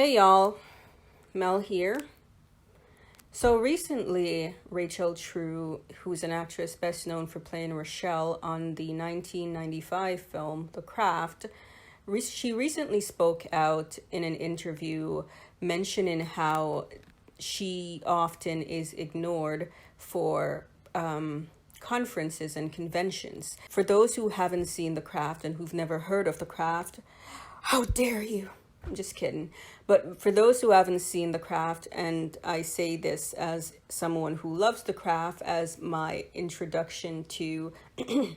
Hey y'all, Mel here. So recently, Rachel True, who's an actress best known for playing Rochelle on the 1995 film The Craft, she recently spoke out in an interview mentioning how she often is ignored for conferences and conventions. For those who haven't seen The Craft and who've never heard of The Craft, how dare you? I'm just kidding. But for those who haven't seen The Craft, and I say this as someone who loves The Craft as my introduction to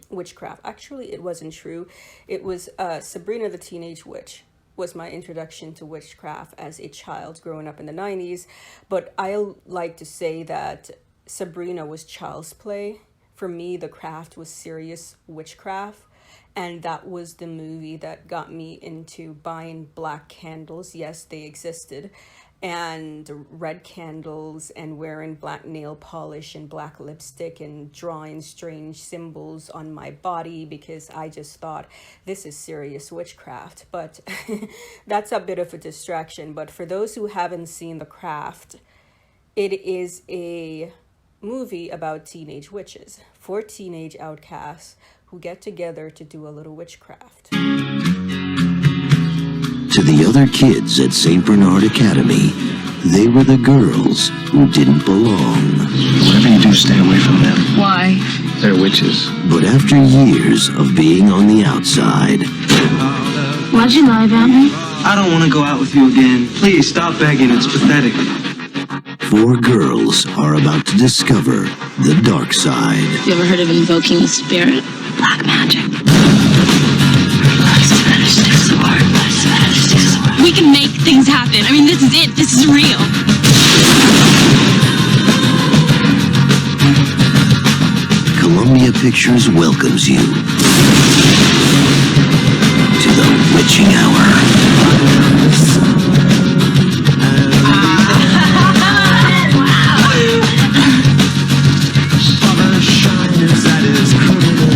witchcraft. Actually, it wasn't true. It was Sabrina the Teenage Witch was my introduction to witchcraft as a child growing up in the 90s. But I like to say that Sabrina was child's play. For me, The Craft was serious witchcraft. And that was the movie that got me into buying black candles. Yes, they existed. And red candles and wearing black nail polish and black lipstick and drawing strange symbols on my body because I just thought this is serious witchcraft. But that's a bit of a distraction. But for those who haven't seen The Craft, it is a movie about teenage witches, 4 teenage outcasts who get together to do a little witchcraft. To the other kids at St. Bernard Academy, they were the girls who didn't belong. Whatever you do, stay away from them. Why? They're witches. But after years of being on the outside... Why'd you lie about me? I don't want to go out with you again. Please, stop begging. It's pathetic. 4 girls are about to discover the dark side. You ever heard of invoking the spirit? Black magic. We can make things happen. I mean, this is it. This is real. Columbia Pictures welcomes you to the Witching Hour.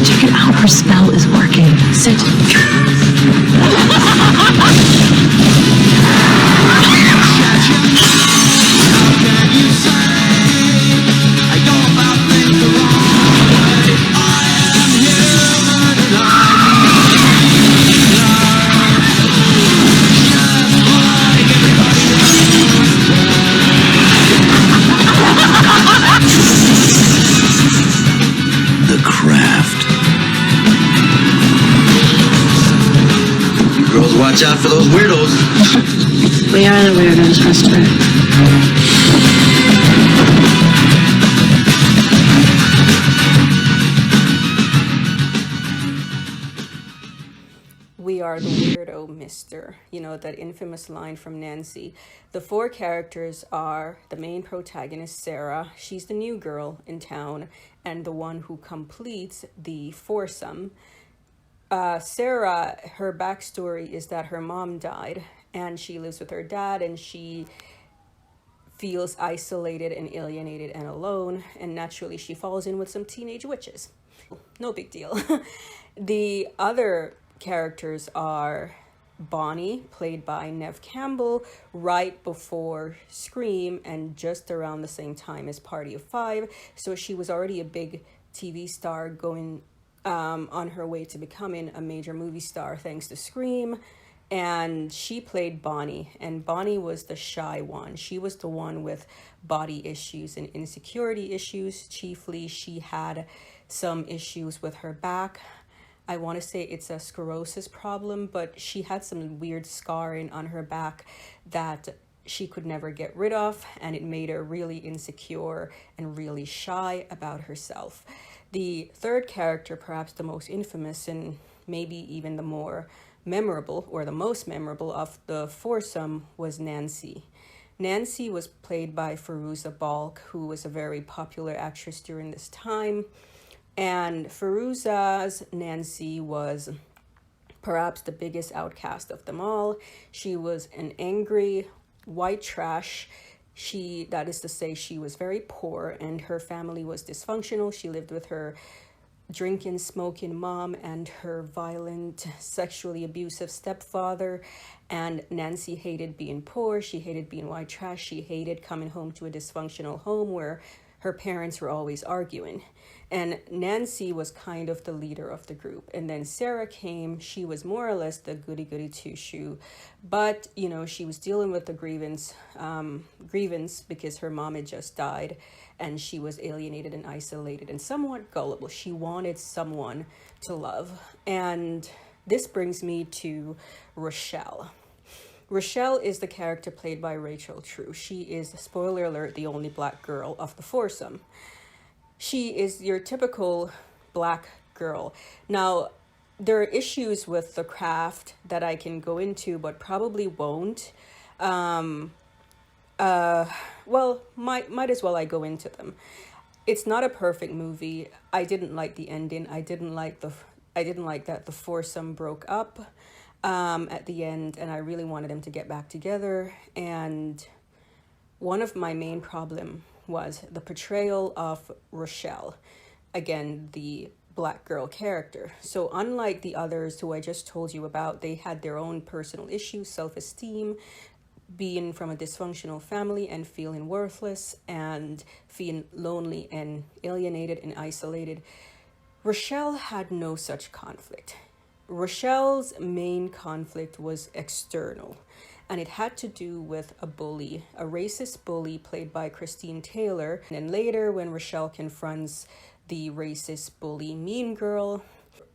Check it out. Her spell is working. Sit. Watch out for those weirdos. We are the weirdos, Mister. We are the weirdo, mister. You know, that infamous line from Nancy. The 4 characters are the main protagonist, Sarah. She's the new girl in town and the one who completes the foursome. Sarah, her backstory is that her mom died and she lives with her dad and she feels isolated and alienated and alone, and naturally she falls in with some teenage witches. No big deal. The other characters are Bonnie, played by Neve Campbell, right before Scream and just around the same time as Party of 5. So she was already a big TV star going on her way to becoming a major movie star thanks to Scream. And she played Bonnie, and Bonnie was the shy one. She was the one with body issues and insecurity issues. Chiefly, she had some issues with her back. I want to say it's a sclerosis problem, but she had some weird scarring on her back that she could never get rid of, and it made her really insecure and really shy about herself. The third character, perhaps the most infamous and maybe even the more memorable or the most memorable of the foursome, was Nancy. Nancy was played by Fairuza Balk, who was a very popular actress during this time. And Fairuza's Nancy was perhaps the biggest outcast of them all. She was an angry white trash. That is to say, she was very poor and her family was dysfunctional. She lived with her drinking, smoking mom and her violent, sexually abusive stepfather. And Nancy hated being poor. She hated being white trash. She hated coming home to a dysfunctional home where her parents were always arguing. And Nancy was kind of the leader of the group. And then Sarah came. She was more or less the goody-goody two-shoe. But, you know, she was dealing with the grievance because her mom had just died. And she was alienated and isolated and somewhat gullible. She wanted someone to love. And this brings me to Rochelle. Rochelle is the character played by Rachel True. She is, spoiler alert, the only black girl of the foursome. She is your typical black girl. Now, there are issues with the craft that I can go into, but probably won't. Well, might as well I go into them. It's not a perfect movie. I didn't like the ending. I didn't like that the foursome broke up at the end, and I really wanted them to get back together. And one of my main problem was the portrayal of Rochelle, again, the black girl character. So unlike the others who I just told you about, they had their own personal issues, self-esteem, being from a dysfunctional family and feeling worthless and feeling lonely and alienated and isolated. Rochelle had no such conflict. Rochelle's main conflict was external, and it had to do with a bully, a racist bully played by Christine Taylor. And then later, when Rochelle confronts the racist bully Mean Girl,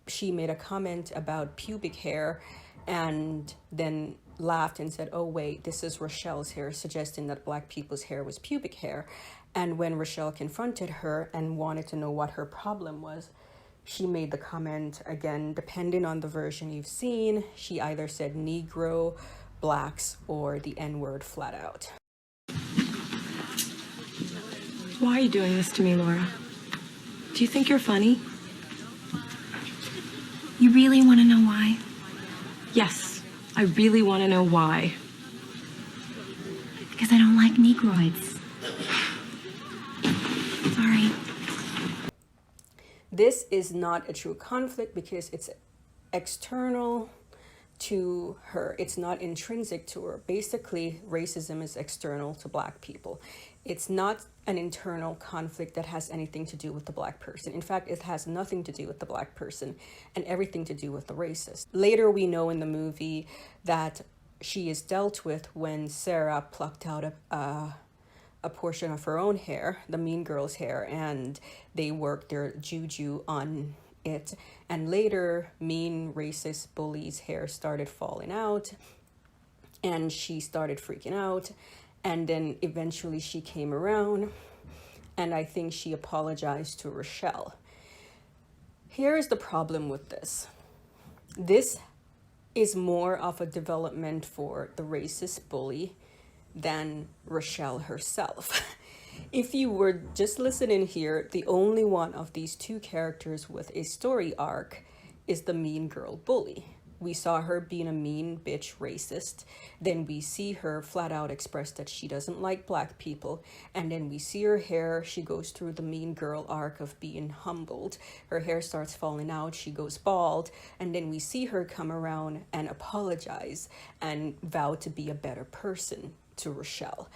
she made a comment about pubic hair and then laughed and said, oh wait, this is Rochelle's hair, suggesting that black people's hair was pubic hair. And when Rochelle confronted her and wanted to know what her problem was, she made the comment, again, depending on the version you've seen, she either said Negro, blacks, or the N-word flat out. Why are you doing this to me, Laura? Do you think you're funny? You really want to know why? Yes, I really want to know why. Because I don't like Negroids. Sorry. This is not a true conflict because it's external to her. It's not intrinsic to her. Basically, racism is external to black people. It's not an internal conflict that has anything to do with the black person. In fact, it has nothing to do with the black person and everything to do with the racist. Later, we know in the movie that she is dealt with when Sarah plucked out a portion of her own hair, the Mean Girl's hair, and they worked their juju on it. And later, mean racist bully's hair started falling out and she started freaking out. And then eventually she came around and I think she apologized to Rochelle. Here is the problem with this. This is more of a development for the racist bully than Rochelle herself. If you were just listening here, the only one of these two characters with a story arc is the Mean Girl bully. We saw her being a mean bitch racist. Then we see her flat out express that she doesn't like black people. And then we see her hair. She goes through the Mean Girl arc of being humbled. Her hair starts falling out. She goes bald. And then we see her come around and apologize and vow to be a better person to Rochelle.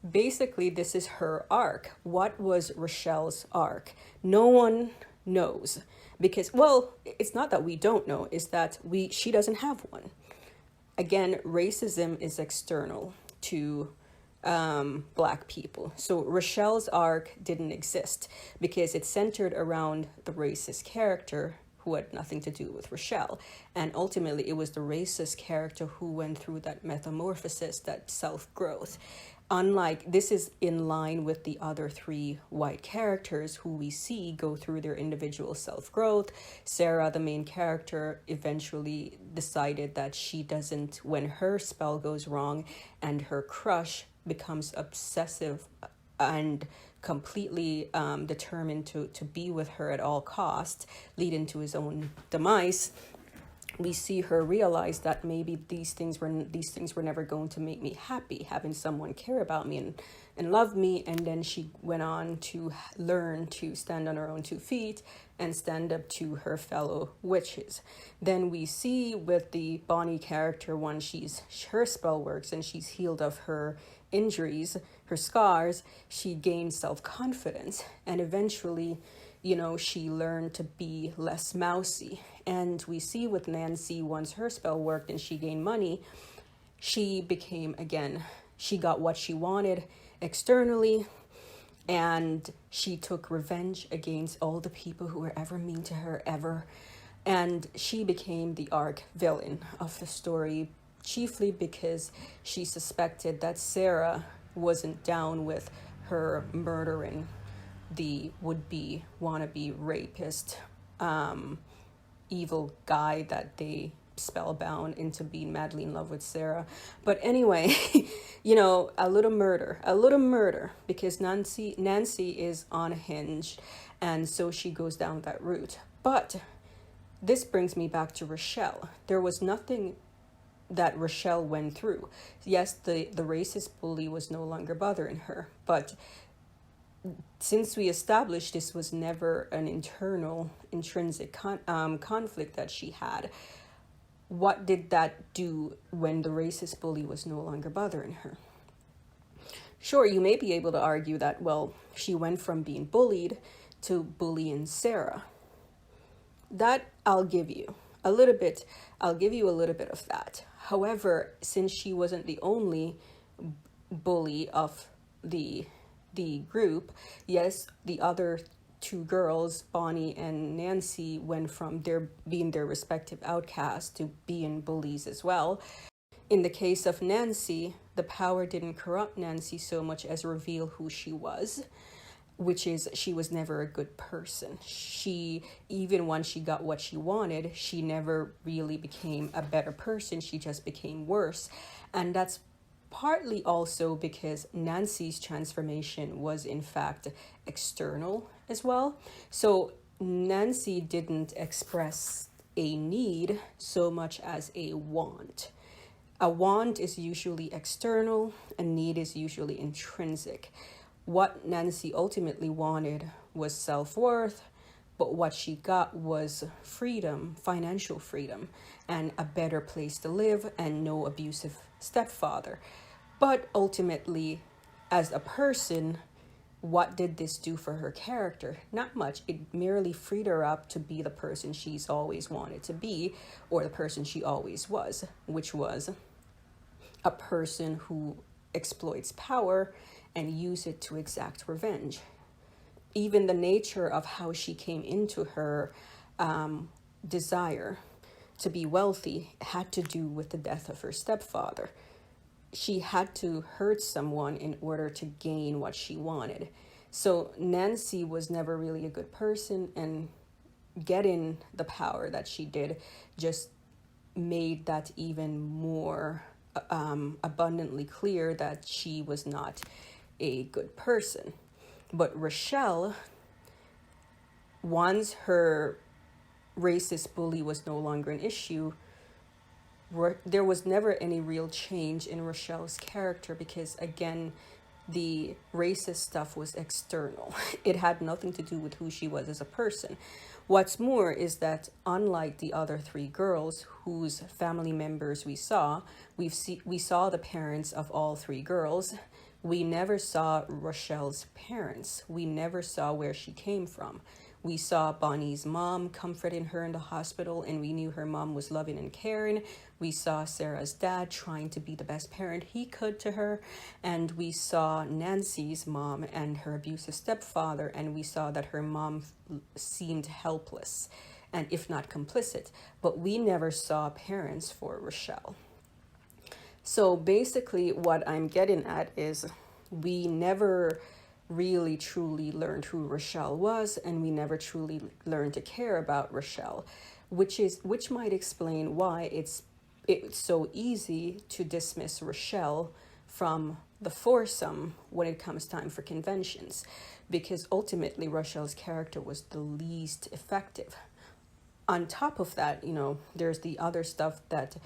Basically, this is her arc. What was Rochelle's arc? No one knows. Because, well, it's not that we don't know, it's that she doesn't have one. Again, racism is external to black people. So Rochelle's arc didn't exist because it centered around the racist character who had nothing to do with Rochelle. And ultimately, it was the racist character who went through that metamorphosis, that self-growth. Unlike, this is in line with the other three white characters who we see go through their individual self-growth. Sarah, the main character, eventually decided that she doesn't, when her spell goes wrong and her crush becomes obsessive and completely determined to be with her at all costs, leading to his own demise. we see her realize that maybe these things were never going to make me happy, having someone care about me and love me. And then she went on to learn to stand on her own 2 feet and stand up to her fellow witches. Then we see with the Bonnie character, when her spell works and she's healed of her injuries, her scars, she gains self-confidence, and eventually, she learned to be less mousy. And we see with Nancy, once her spell worked and she gained money, she got what she wanted externally, and she took revenge against all the people who were ever mean to her ever. And she became the arch villain of the story, chiefly because she suspected that Sarah wasn't down with her murdering the would-be wannabe rapist, evil guy that they spellbound into being madly in love with Sarah. But anyway, a little murder, because Nancy is unhinged, and so she goes down that route. But this brings me back to Rochelle. There was nothing that Rochelle went through. Yes, the racist bully was no longer bothering her, but since we established this was never an intrinsic conflict that she had, what did that do when the racist bully was no longer bothering her? Sure, you may be able to argue that, well, she went from being bullied to bullying Sarah. That I'll give you a little bit of that. However, since she wasn't the only bully of the group, yes, the other 2 girls, Bonnie and Nancy, went from being their respective outcasts to being bullies as well. In the case of Nancy, the power didn't corrupt Nancy so much as reveal who she was, which is she was never a good person. Even when she got what she wanted, she never really became a better person. She just became worse. And that's partly also because Nancy's transformation was in fact external as well. So Nancy didn't express a need so much as a want. A want is usually external, a need is usually intrinsic. What Nancy ultimately wanted was self-worth, but what she got was freedom, financial freedom, and a better place to live, and no abusive stepfather. But ultimately, as a person, what did this do for her character? Not much. It merely freed her up to be the person she's always wanted to be, or the person she always was, which was a person who exploits power and use it to exact revenge. Even the nature of how she came into her desire to be wealthy had to do with the death of her stepfather. She had to hurt someone in order to gain what she wanted. So Nancy was never really a good person, and getting the power that she did just made that even more abundantly clear that she was not a good person. But Rochelle, once her racist bully was no longer an issue, there was never any real change in Rochelle's character, because again, the racist stuff was external. It had nothing to do with who she was as a person. What's more is that unlike the other 3 girls whose family members we saw the parents of all 3 girls. We never saw Rochelle's parents. We never saw where she came from. We saw Bonnie's mom comforting her in the hospital, and we knew her mom was loving and caring. We saw Sarah's dad trying to be the best parent he could to her. And we saw Nancy's mom and her abusive stepfather, and we saw that her mom seemed helpless, and if not complicit. But we never saw parents for Rochelle. So basically what I'm getting at is we never really truly learned who Rochelle was, and we never truly learned to care about Rochelle, which might explain why it's so easy to dismiss Rochelle from the foursome when it comes time for conventions, because ultimately Rochelle's character was the least effective. on top of that, you know, there's the other stuff that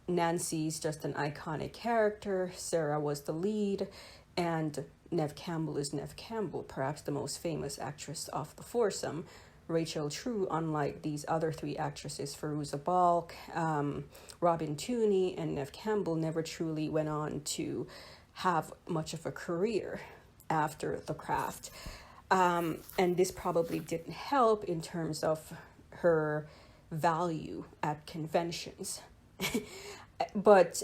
Nancy's just an iconic character, Sarah was the lead, and Neve Campbell is Neve Campbell, perhaps the most famous actress of the foursome. Rachel True, unlike these other three actresses, Fairuza Balk, Robin Tooney, and Neve Campbell, never truly went on to have much of a career after The Craft. And this probably didn't help in terms of her value at conventions. But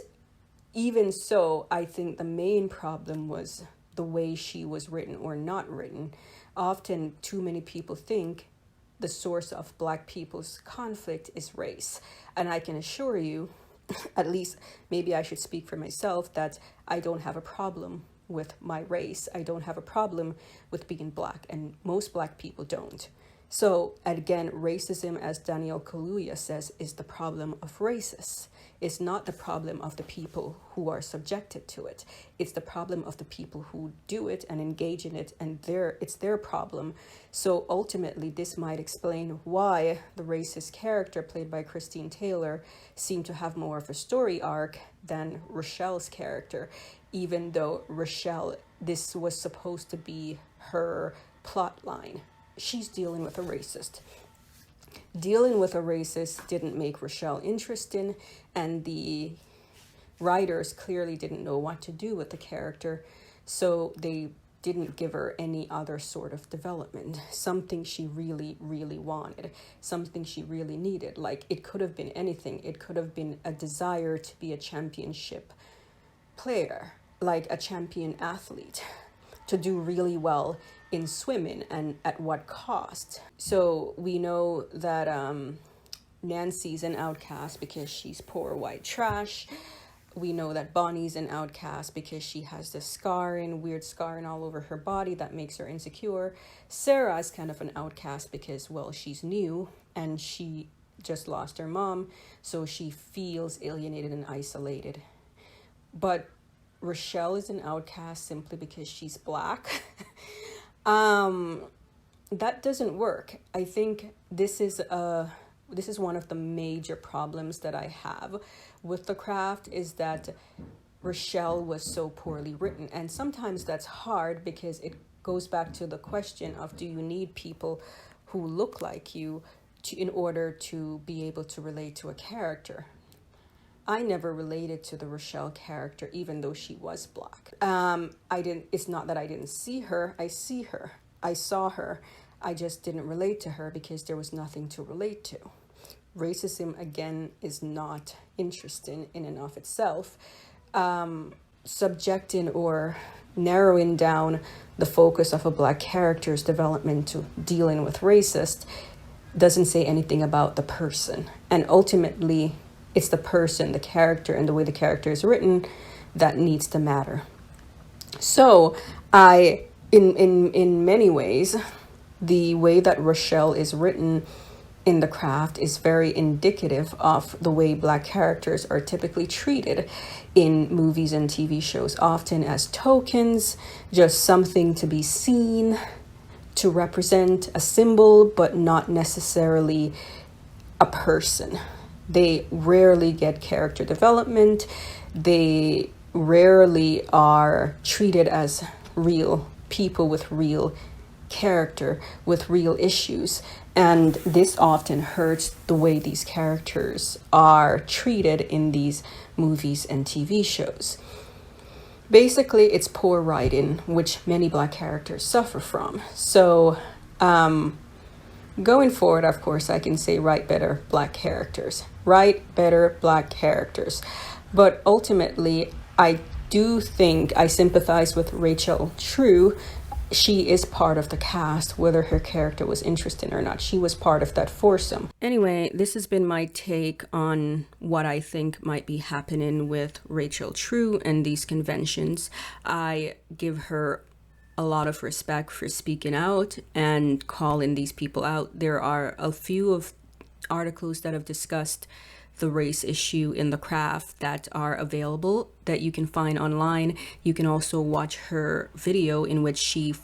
even so, I think the main problem was the way she was written or not written. Often, too many people think the source of Black people's conflict is race. And I can assure you, at least maybe I should speak for myself, that I don't have a problem with my race. I don't have a problem with being Black, and most Black people don't. So again, racism, as Daniel Kaluuya says, is the problem of racists. It's not the problem of the people who are subjected to it. It's the problem of the people who do it and engage in it, and it's their problem. So ultimately, this might explain why the racist character played by Christine Taylor seemed to have more of a story arc than Rochelle's character, even though Rochelle, this was supposed to be her plot line. She's dealing with a racist. Dealing with a racist didn't make Rochelle interesting, and the writers clearly didn't know what to do with the character, so they didn't give her any other sort of development, something she really, really wanted, something she really needed. Like, it could have been anything. It could have been a desire to be a championship player, like a champion athlete, to do really well in swimming, and at what cost. So we know that Nancy's an outcast because she's poor white trash. We know that Bonnie's an outcast because she has this weird scarring all over her body that makes her insecure. Sarah is kind of an outcast because, well, she's new and she just lost her mom, so she feels alienated and isolated. But Rochelle is an outcast simply because she's Black. That doesn't work. I think this is one of the major problems that I have with The Craft, is that Rochelle was so poorly written. And sometimes that's hard because it goes back to the question of, do you need people who look like you in order to be able to relate to a character? I never related to the Rochelle character, even though she was Black. It's not that I didn't see her. I see her. I saw her. I just didn't relate to her because there was nothing to relate to. Racism, again, is not interesting in and of itself. Subjecting or narrowing down the focus of a Black character's development to dealing with racist doesn't say anything about the person. And ultimately, it's the person, the character, and the way the character is written that needs to matter. So in many ways, the way that Rochelle is written in The Craft is very indicative of the way Black characters are typically treated in movies and TV shows, often as tokens, just something to be seen, to represent a symbol, but not necessarily a person. They rarely get character development. They rarely are treated as real people with real character, with real issues. And this often hurts the way these characters are treated in these movies and TV shows. Basically, it's poor writing, which many Black characters suffer from. So, going forward, of course, I can say write better Black characters. Write better Black characters. But ultimately, I do think I sympathize with Rachel True. She is part of the cast, whether her character was interesting or not. She was part of that foursome. Anyway, this has been my take on what I think might be happening with Rachel True and these conventions. I give her a lot of respect for speaking out and calling these people out. There are a few of articles that have discussed the race issue in The Craft that are available that you can find online. You can also watch her video in which she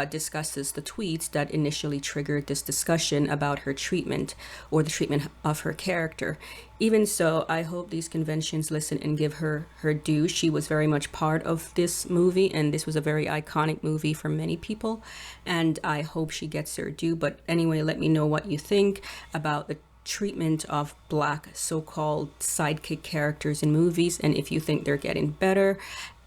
discusses the tweets that initially triggered this discussion about her treatment or the treatment of her character. Even so, I hope these conventions listen and give her her due. She was very much part of this movie, and this was a very iconic movie for many people, and I hope she gets her due. But anyway, let me know what you think about the treatment of Black so-called sidekick characters in movies, and if you think they're getting better.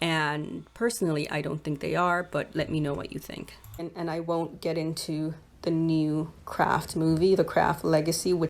And personally, I don't think they are, but let me know what you think. And I won't get into the new Craft movie, The Craft Legacy, which